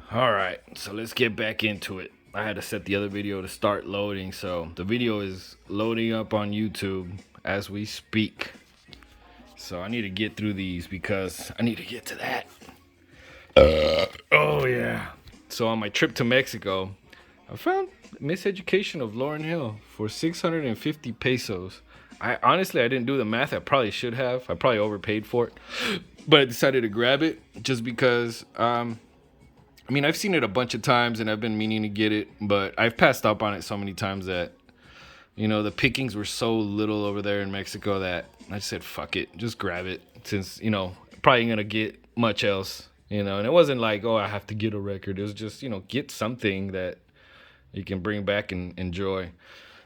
All right, so let's get back into it. I had to set the other video to start loading, so the video is loading up on YouTube as we speak. So I need to get through these because I need to get to that. Oh yeah. So on my trip to Mexico, I found Miseducation of Lauryn Hill for 650 pesos. I didn't do the math. I probably should have. I probably overpaid for it, but I decided to grab it just because. I've seen it a bunch of times and I've been meaning to get it, but I've passed up on it so many times that, the pickings were so little over there in Mexico that I just said, fuck it, just grab it since, probably ain't gonna get much else, and it wasn't like, oh, I have to get a record. It was just, get something that you can bring back and enjoy.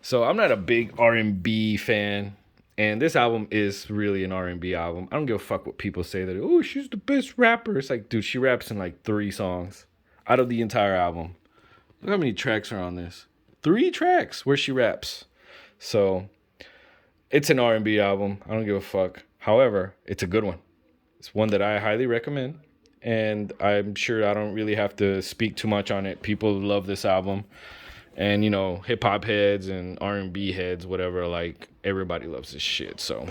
So I'm not a big R&B fan. And this album is really an R&B album. I don't give a fuck what people say that, oh, she's the best rapper. It's like, dude, she raps in like 3 songs out of the entire album. Look how many tracks are on this. 3 tracks where she raps. So it's an R&B album. I don't give a fuck. However, it's a good one. It's one that I highly recommend. And I'm sure I don't really have to speak too much on it. People love this album. And, hip hop heads and R&B heads, whatever, like, everybody loves this shit. So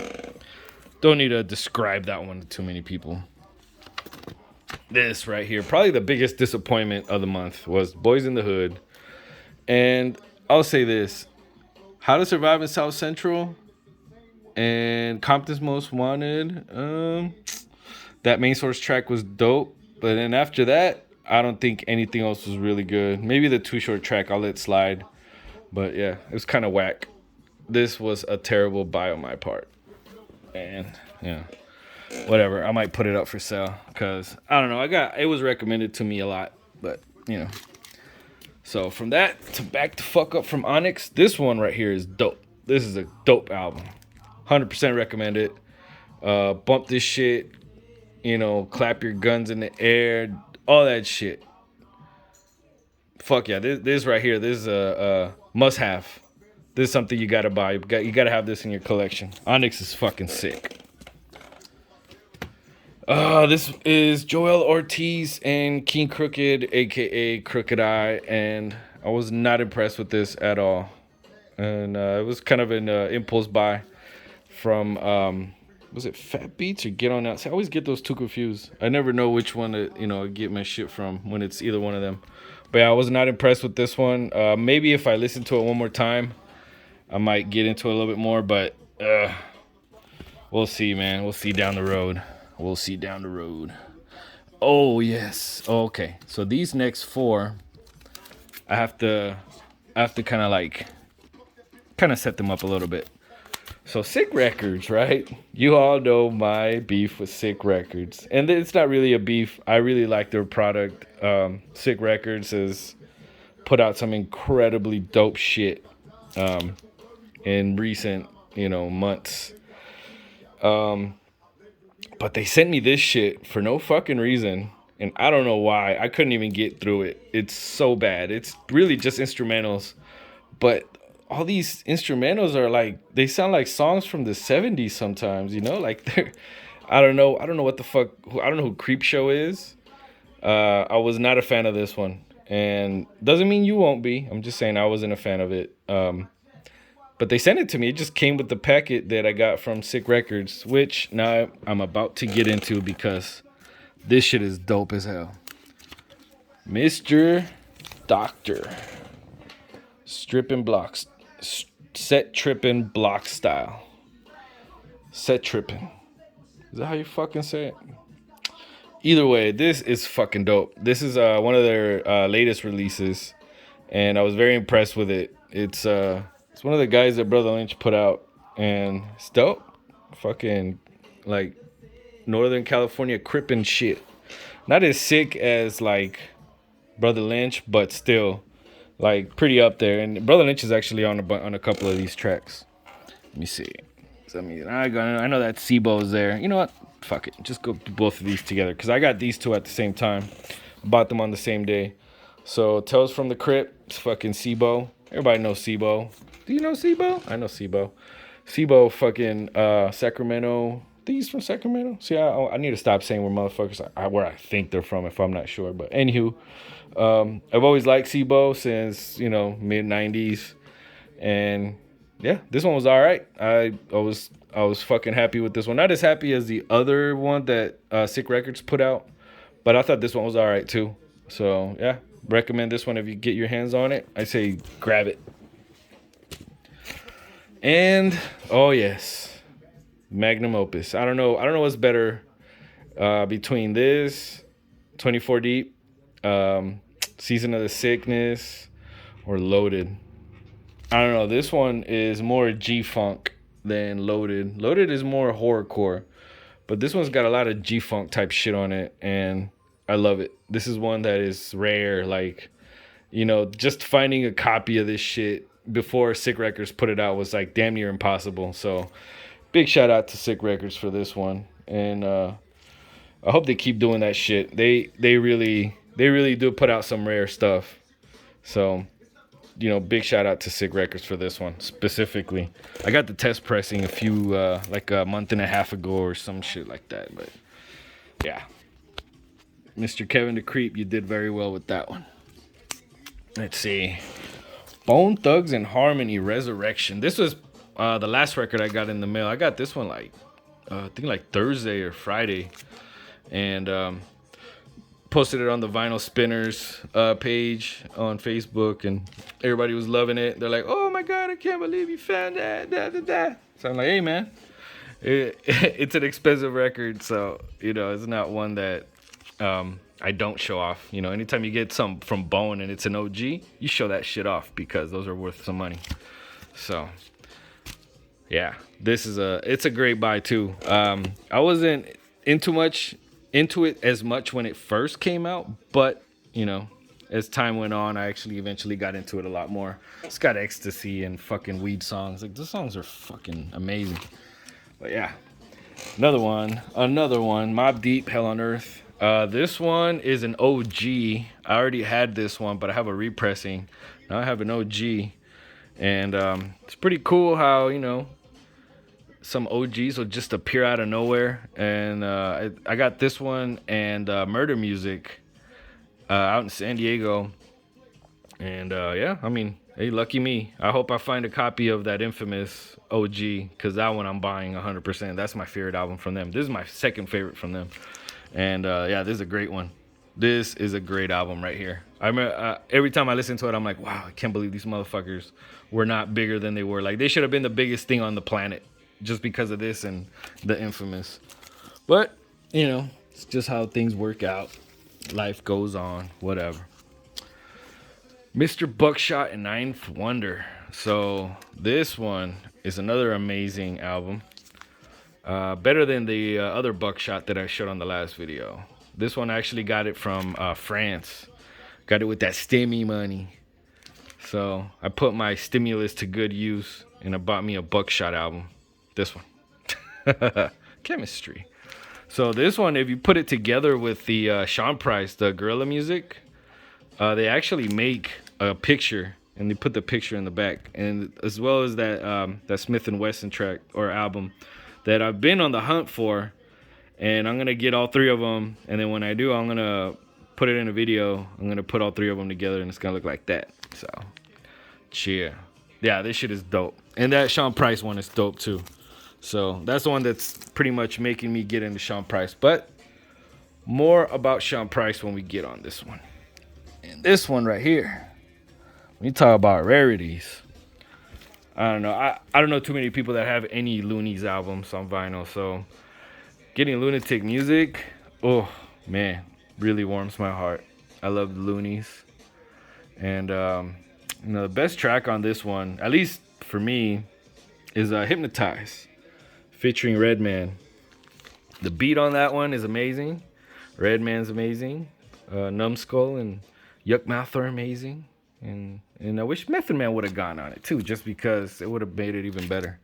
don't need to describe that one to too many people. This right here, probably the biggest disappointment of the month was Boys in the Hood. And I'll say this: How to Survive in South Central and Compton's Most Wanted. That main source track was dope, but then after that, I don't think anything else was really good. Maybe the Too Short track I'll let slide, but yeah, it was kind of whack. This was a terrible buy on my part, and yeah, whatever. I might put it up for sale because I don't know. It was recommended to me a lot, but So from that to Back to Fuck Up from Onyx, this one right here is dope. This is a dope album. 100% recommend it. Bump this shit. Clap your guns in the air. All that shit. Fuck yeah. This right here, this is a must have. This is something you gotta buy. You gotta have this in your collection. Onyx is fucking sick. This is Joel Ortiz and King Crooked, aka Crooked Eye, and I was not impressed with this at all. And it was kind of an impulse buy from was it Fat Beats or Get On Out? See, I always get those two confused. I never know which one to get my shit from when it's either one of them. But yeah, I was not impressed with this one. Maybe if I listen to it one more time, I might get into it a little bit more. But we'll see, man. We'll see down the road. We'll see down the road. Oh yes. Oh, okay. So these next 4, I have to kind of set them up a little bit. So Sick Records, right? You all know my beef with Sick Records, and it's not really a beef. I really like their product. Sick Records has put out some incredibly dope shit in recent, months. But they sent me this shit for no fucking reason, and I don't know why. I couldn't even get through it. It's so bad. It's really just instrumentals, but all these instrumentals are like, they sound like songs from the 70s sometimes, like they're, I don't know what the fuck, I don't know who Creepshow is. I was not a fan of this one, and doesn't mean you won't be. I'm just saying I wasn't a fan of it. But they sent it to me. It just came with the packet that I got from Sick Records, which now I'm about to get into because this shit is dope as hell. Mr. Doctor. Stripping blocks. Set tripping block style. Set tripping. Is that how you fucking say it? Either way, this is fucking dope. This is one of their latest releases, and I was very impressed with it. It's one of the guys that Brother Lynch put out, and it's dope. Fucking like Northern California Crippin' shit. Not as sick as like Brother Lynch, but still like pretty up there. And Brother Lynch is actually on a couple of these tracks. Let me see. I know that Sibo's there. You know what? Fuck it. Just go do both of these together because I got these 2 at the same time. Bought them on the same day. So Tales from the Crypt. It's fucking Sibo. Everybody knows Sibo. Do you know Sibo? I know Sibo. Sibo, fucking Sacramento. I These from Sacramento. See, I need to stop saying where motherfuckers where I think they're from if I'm not sure. But anywho, I've always liked Sibo since mid '90s, and yeah, this one was all right. I was fucking happy with this one. Not as happy as the other one that Sick Records put out, but I thought this one was all right too. So yeah, recommend this one if you get your hands on it. I say grab it. And oh yes, magnum opus. I don't know what's better between this 24 Deep, Season of the Sickness, or Loaded. I don't know. This one is more G-Funk than Loaded. Loaded is more horrorcore, but this one's got a lot of G-Funk type shit on it, and I love it. This is one that is rare. Like, just finding a copy of this shit before Sick Records put it out was like damn near impossible. So big shout out to Sick Records for this one, and I hope they keep doing that shit. They really do put out some rare stuff. So big shout out to Sick Records for this one specifically. I got the test pressing like a month and a half ago or some shit like that. But yeah, Mr. Kevin the Creep, you did very well with that one. Let's see. Bone Thugs and Harmony Resurrection. This was the last record I got in the mail. I got this one I think like Thursday or Friday, and posted it on the Vinyl Spinners page on Facebook, and everybody was loving it. They're like, "Oh my God, I can't believe you found that!" So I'm like, "Hey man, it's an expensive record, so it's not one that I don't show off. Anytime you get some from Bone and it's an OG, you show that shit off because those are worth some money." So yeah, it's a great buy too. I wasn't into it as much when it first came out, but as time went on, I actually eventually got into it a lot more. It's got ecstasy and fucking weed songs. Like, the songs are fucking amazing. But yeah, another one, Mobb Deep, Hell on Earth. This one is an OG. I already had this one, but I have a repressing. Now I have an OG, and it's pretty cool how some OGs will just appear out of nowhere. And I got this one and Murder Music out in San Diego. And yeah, I mean, hey, lucky me. I hope I find a copy of that infamous OG, because that one I'm buying 100%. That's my favorite album from them. This is my second favorite from them. And yeah, this is a great one. This is a great album right here. I remember every time I listen to it, I'm like, wow, I can't believe these motherfuckers were not bigger than they were. Like, they should have been the biggest thing on the planet just because of this and the infamous. But, it's just how things work out. Life goes on, whatever. Mr. Buckshot and Ninth Wonder. So this one is another amazing album. Better than the other Buckshot that I showed on the last video. This one I actually got it from France. Got it with that stimmy money. So I put my stimulus to good use, and I bought me a Buckshot album. This one. Chemistry. So this one, if you put it together with the Sean Price, the Gorilla Music, they actually make a picture, and they put the picture in the back, and as well as that Smith and Wesson track or album that I've been on the hunt for, and I'm gonna get all three of them, and then when I do, I'm gonna put it in a video. I'm gonna put all three of them together, and it's gonna look like that. So, cheer. Yeah, this shit is dope, and that Sean Price one is dope too. So that's the one that's pretty much making me get into Sean Price. But more about Sean Price when we get on this one. And this one right here, when you talk about rarities, I don't know. I don't know too many people that have any Loonies albums on vinyl. So getting Lunatic Music, oh man, really warms my heart. I love the Loonies. And the best track on this one, at least for me, is Hypnotize, featuring Redman. The beat on that one is amazing. Redman's amazing. Numbskull and Yuckmouth are amazing. And I wish Method Man would have gone on it too, just because it would have made it even better.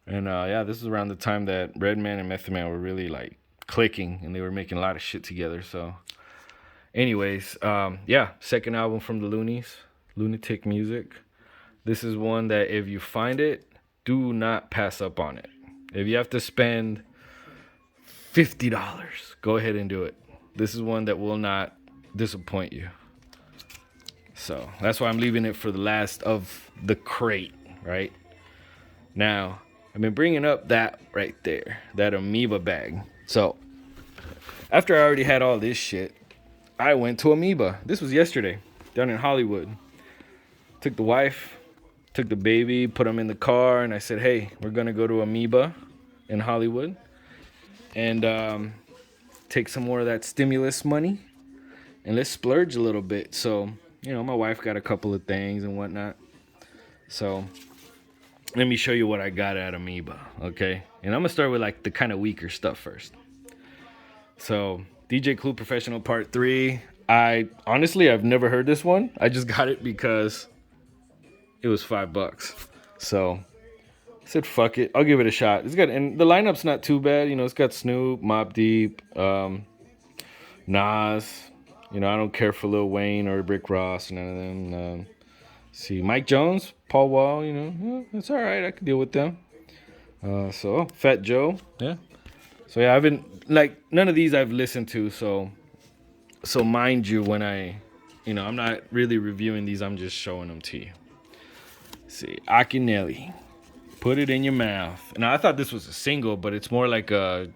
And yeah, this is around the time that Redman and Method Man were really like clicking, and they were making a lot of shit together. So anyways, yeah, second album from the Loonies, Lunatic Music. This is one that if you find it, do not pass up on it. If you have to spend $50. Go ahead and do it. This is one that will not disappoint you. So that's why I'm leaving it for the last of the crate, right? Now, I've been bringing up that right there, that Amoeba bag. So after I already had all this shit, I went to Amoeba. This was yesterday, down in Hollywood. Took the wife, took the baby, put them in the car, and I said, hey, we're gonna go to Amoeba in Hollywood and take some more of that stimulus money and let's splurge a little bit. So, you know, my wife got a couple of things and whatnot. So let me show you what I got at Amoeba, okay? And I'm gonna start with like the kind of weaker stuff first. So DJ Clue Professional Part 3. I've never heard this one. I just got it because it was $5. So I said, fuck it. I'll give it a shot. It's got, and the lineup's not too bad. You know, it's got Snoop, Mobb Deep, Nas. You know, I don't care for Lil Wayne or Rick Ross, none of them. See, Mike Jones, Paul Wall, you know, it's all right. I can deal with them. So, Fat Joe, yeah. So, yeah, none of these I've listened to. So mind you, when I'm not really reviewing these. I'm just showing them to you. See, Akinyele. Put it in your mouth. Now I thought this was a single, but it's more like a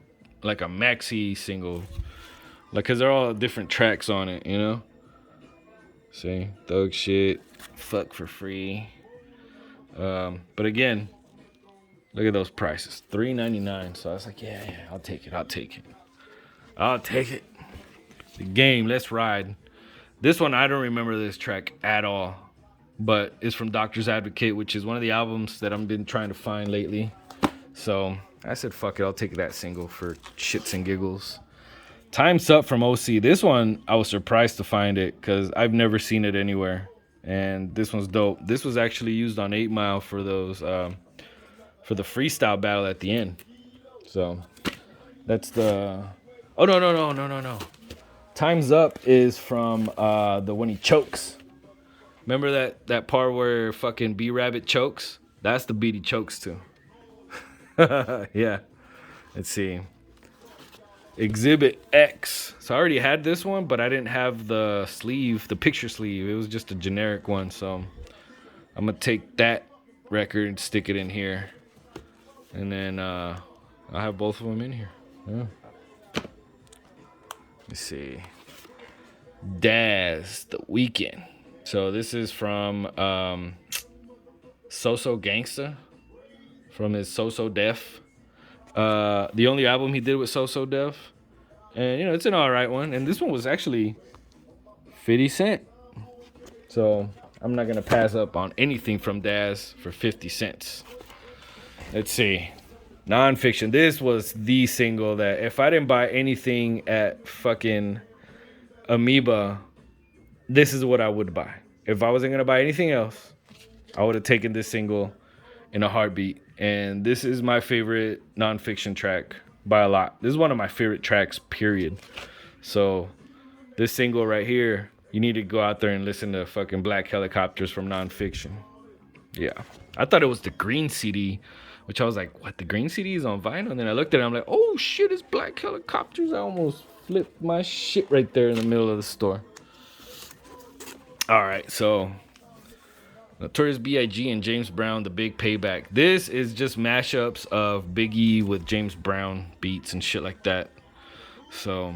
maxi single, like, cause they're all different tracks on it, you know. See, Thug Shit, Fuck for Free. But again, look at those prices, $3.99. So I was like, yeah, I'll take it. The game, let's ride. This one I don't remember this track at all. But it's from Doctor's Advocate, which is one of the albums that I've been trying to find lately. So I said, fuck it, I'll take that single for shits and giggles. Time's Up from OC. This one, I was surprised to find it because I've never seen it anywhere. And this one's dope. This was actually used on 8 Mile for those, for the freestyle battle at the end. So that's the, oh, no. Time's Up is from the when he chokes. Remember that part where fucking B-Rabbit chokes? That's the beat he chokes to. Yeah. Let's see. Exhibit X. So I already had this one, but I didn't have the sleeve, the picture sleeve. It was just a generic one. So I'm going to take that record and stick it in here. And then I'll have both of them in here. Yeah. Let's see. Daz, The Weeknd. So this is from So So Gangsta, from his So So Def. The only album he did with So So Def. And, you know, it's an all right one. And this one was actually 50 cents. So I'm not going to pass up on anything from Daz for 50 cents. Let's see. Nonfiction. This was the single that if I didn't buy anything at fucking Amoeba, this is what I would buy. If I wasn't going to buy anything else, I would have taken this single in a heartbeat. And this is my favorite Nonfiction track by a lot. This is one of my favorite tracks, period. So this single right here, you need to go out there and listen to fucking Black Helicopters from Nonfiction. Yeah. I thought it was the green CD, which I was like, what, the green CD is on vinyl? And then I looked at it, I'm like, oh shit, it's Black Helicopters. I almost flipped my shit right there in the middle of the store. All right, so Notorious B.I.G. and James Brown, The Big Payback. This is just mashups of Biggie with James Brown beats and shit like that. So,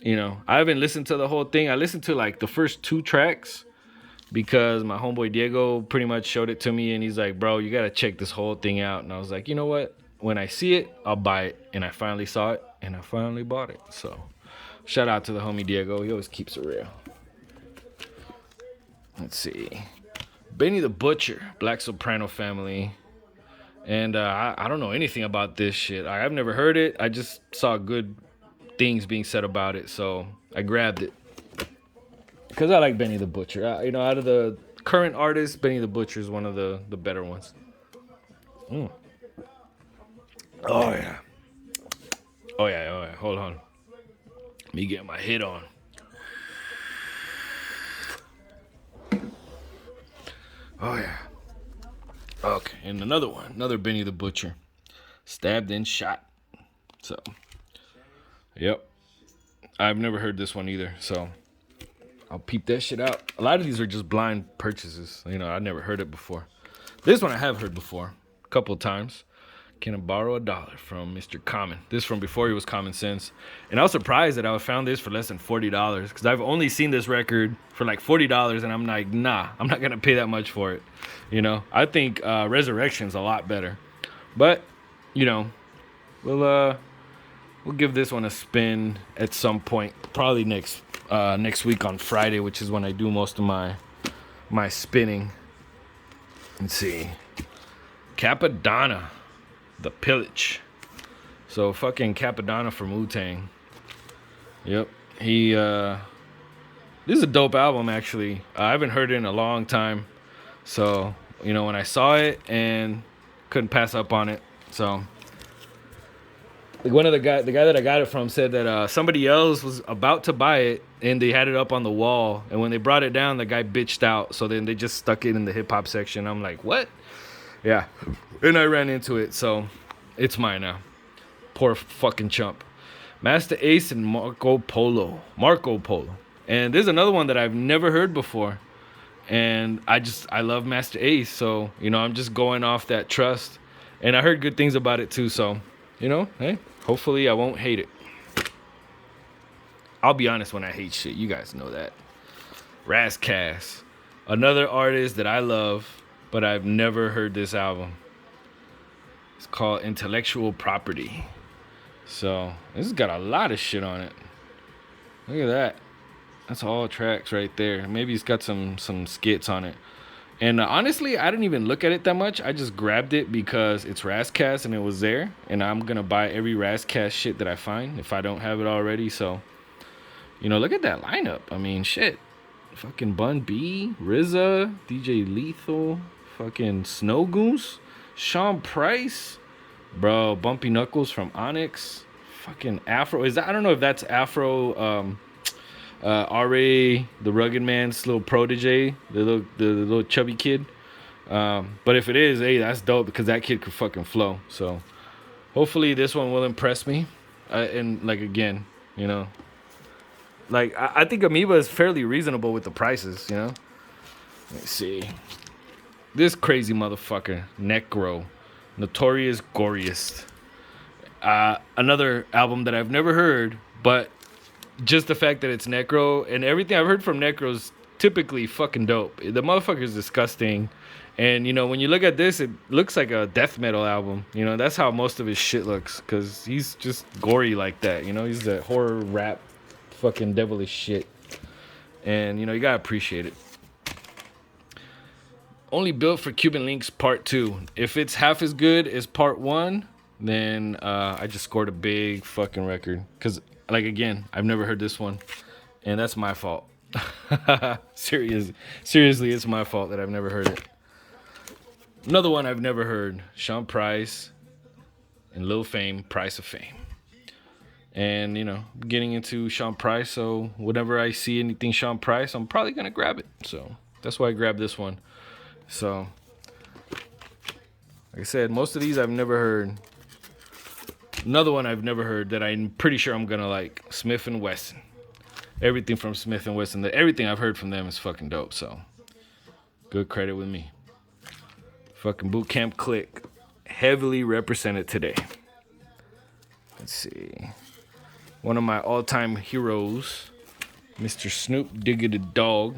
you know, I haven't listened to the whole thing. I listened to like the first 2 tracks because my homeboy Diego pretty much showed it to me, and he's like, bro, you got to check this whole thing out. And I was like, you know what? When I see it, I'll buy it. And I finally saw it, and I finally bought it. So, shout out to the homie Diego. He always keeps it real. Let's see. Benny the Butcher, Black Soprano Family. And I don't know anything about this shit. I've never heard it. I just saw good things being said about it. So I grabbed it. Because I like Benny the Butcher. You know, out of the current artists, Benny the Butcher is one of the better ones. Mm. Oh, yeah. Oh, yeah. Hold on. Let me get my hit on. Oh, yeah. Okay, and another one. Another Benny the Butcher. Stabbed and Shot. So, Yep. I've never heard this one either, so I'll peep that shit out. A lot of these are just blind purchases. You know, I never heard it before. This one I have heard before a couple of times. Can I borrow $1 from Mr. Common? This from before he was Common Sense. And I was surprised that I found this for less than $40 because I've only seen this record for like $40 and I'm like, nah, I'm not going to pay that much for it. You know, I think Resurrection's a lot better. But, you know, we'll give this one a spin at some point. Probably next week on Friday, which is when I do most of my spinning. Let's see. Capadonna. The Pillage. So fucking Capadonna from Wu-Tang. Yep. This is a dope album actually. I haven't heard it in a long time. So, you know, when I saw it and couldn't pass up on it. So the guy that I got it from said that somebody else was about to buy it and they had it up on the wall, and when they brought it down the guy bitched out, so then they just stuck it in the hip hop section. I'm like, what? Yeah, and I ran into it, so it's mine now. Poor fucking chump. Master Ace and Marco Polo. And there's another one that I've never heard before. And I love Master Ace, so, you know, I'm just going off that trust. And I heard good things about it too, so, you know, hey, hopefully I won't hate it. I'll be honest when I hate shit. You guys know that. Ras Kass. Another artist that I love, but I've never heard this album. It's called Intellectual Property. So this has got a lot of shit on it. Look at that. That's all tracks right there. Maybe it's got some skits on it. And honestly, I didn't even look at it that much. I just grabbed it because it's Ras Kass and it was there. And I'm going to buy every Ras Kass shit that I find if I don't have it already. So, you know, look at that lineup. I mean, shit. Fucking Bun B, RZA, DJ Lethal, fucking Snow Goose, Sean Price, bro, Bumpy Knuckles from Onyx, fucking Afro. I don't know if that's Afro, R.A., the Rugged Man's little protege, the little chubby kid. But if it is, hey, that's dope because that kid could fucking flow. So hopefully this one will impress me. And like, again, you know, like I think Amoeba is fairly reasonable with the prices, you know. Let's see. This crazy motherfucker, Necro, Notorious Goriest. Another album that I've never heard, but just the fact that it's Necro and everything I've heard from Necro is typically fucking dope. The motherfucker's disgusting. And, you know, when you look at this, it looks like a death metal album. You know, that's how most of his shit looks because he's just gory like that. You know, he's that horror rap fucking devilish shit. And, you know, you gotta appreciate it. Only Built for Cuban Links Part 2. If it's half as good as Part 1, then I just scored a big fucking record. Because, like, again, I've never heard this one. And that's my fault. Seriously, it's my fault that I've never heard it. Another one I've never heard. Sean Price and Lil Fame, Price of Fame. And, you know, getting into Sean Price, so whenever I see anything Sean Price, I'm probably going to grab it. So that's why I grabbed this one. So, like I said, most of these I've never heard. Another one I've never heard that I'm pretty sure I'm going to like, Smith & Wesson. Everything from Smith & Wesson, everything I've heard from them is fucking dope. So, good credit with me. Fucking Boot Camp Click. Heavily represented today. Let's see. One of my all-time heroes, Mr. Snoop Digga the Dog.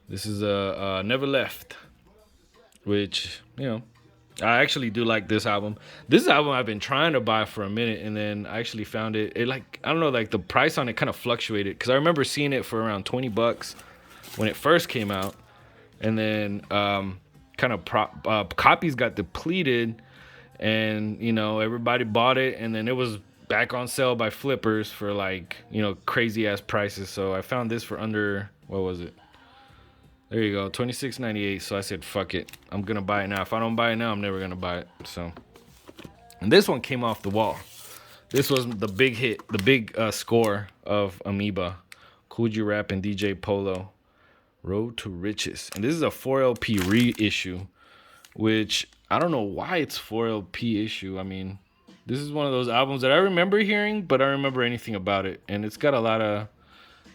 This is Never Left, which, you know, I actually do like this album. This album I've been trying to buy for a minute, and then I actually found it. It like, I don't know, like the price on it kind of fluctuated because I remember seeing it for around $20 when it first came out, and then kind of copies got depleted, and, you know, everybody bought it, and then it was back on sale by flippers for like, you know, crazy ass prices. So I found this for under, what was it? There you go, $26.98. So I said, fuck it, I'm gonna buy it now. If I don't buy it now, I'm never gonna buy it. So, and this one came off the wall. This was the big hit, the big score of Amoeba, Kool G Rap and DJ Polo, Road to Riches. And this is a 4LP reissue, which I don't know why it's 4LP issue. I mean, This is one of those albums that I remember hearing, but I don't remember anything about it. And it's got a lot of,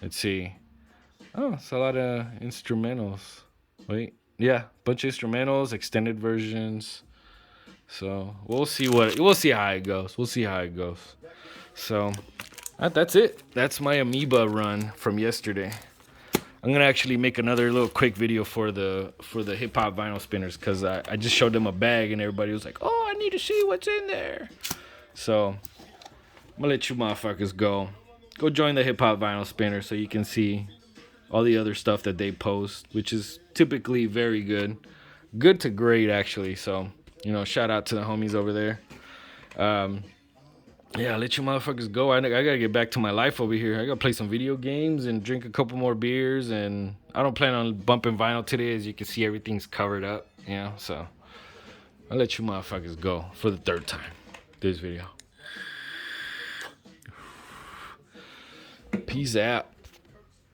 let's see. Oh, it's a lot of instrumentals. Wait, yeah, bunch of instrumentals, extended versions. So we'll see how it goes. We'll see how it goes. So that's it. That's my Amoeba run from yesterday. I'm gonna actually make another little quick video for the hip hop vinyl spinners because I just showed them a bag and everybody was like, "Oh, I need to see what's in there." So I'm gonna let you motherfuckers go. Go join the hip hop vinyl spinner so you can see all the other stuff that they post, which is typically very good to great actually. So shout out to the homies over there. Yeah, I'll let you motherfuckers go. I gotta get back to my life over here. I gotta play some video games and drink a couple more beers. And I don't plan on bumping vinyl today. As you can see, everything's covered up. So I'll let you motherfuckers go for the third time this video. Peace out.